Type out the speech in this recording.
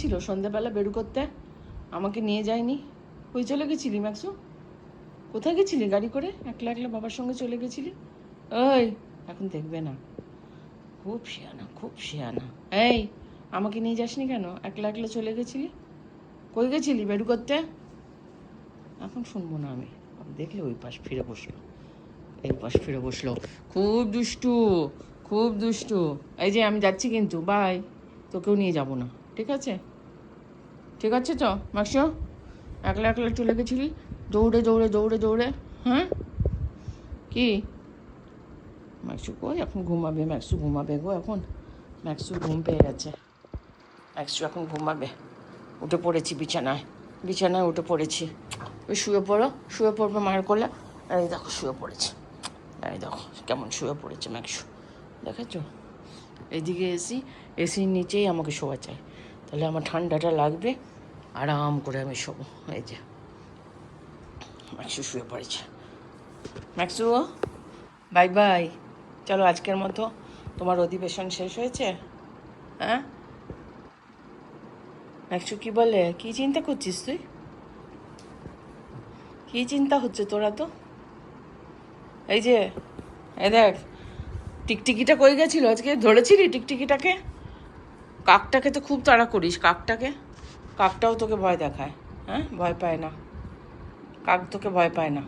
ছিল সন্ধ্যাবেলা বেরু করতে, আমাকে নিয়ে যায়নি। কই চলে গেছিলি ম্যাক্সু? কোথায় গেছিলি গাড়ি করে? একলা একলা বাবার সঙ্গে চলে গেছিলি? ওই এখন দেখবে না, খুব শিয়ানা, খুব শিয়ানা। এই আমাকে নিয়ে যাসনি কেন? একলা একলা চলে গেছিলি, কই গেছিলি বেরু করতে? এখন শুনবো না আমি। দেখলে ওই পাশ ফিরে বসলো, এই পাশ ফিরে বসলো। খুব দুষ্টু, খুব দুষ্টু। এই যে আমি যাচ্ছি কিন্তু, বাই। তোকেও নিয়ে যাব না, ঠিক আছে? ঠিক আছে তো মাকসু? একলা একলা চলে গেছিলি, দৌড়ে দৌড়ে দৌড়ে দৌড়ে। হ্যাঁ কি ম্যাক্সু কই? এখন ঘুমাবে ম্যাক্সু, ঘুমাবে গো এখন। ম্যাক্সু ঘুম পেয়ে গেছে, ম্যাক্সু এখন ঘুমাবে। উঠে পড়েছি বিছানায়, বিছানায় উঠে পড়েছি। ওই শুয়ে পড়ো, শুয়ে পড়বে মায়ের কোলে। এই দেখো শুয়ে পড়েছে, এই দেখো কেমন শুয়ে পড়েছে ম্যাক্সু, দেখেছো? এইদিকে এসির নিচেই আমাকে শোয়া চাই, তাহলে আমার ঠান্ডাটা লাগবে, আরাম করে আমি শোবো। এই যে ম্যাক্সু শুয়ে পড়েছে। ম্যাক্সু বাই বাই, চলো আজকের মতো তোমার অধিবেশন শেষ হয়েছে। হ্যাঁ ম্যাক্সু কি বলে? কি চিন্তা করছিস তুই? কি চিন্তা হচ্ছে তোরা তো? এই যে এই দেখ, টিকটিকিটা কই গেছিল আজকে? ধরেছিলি টিকটিকিটাকে? কাকটাকে তো খুব তাড়া করিস, কাকটাকে। কাকটাও তোকে ভয় দেখায়? হ্যাঁ, ভয় পায় না, কাক তোকে ভয় পায় না।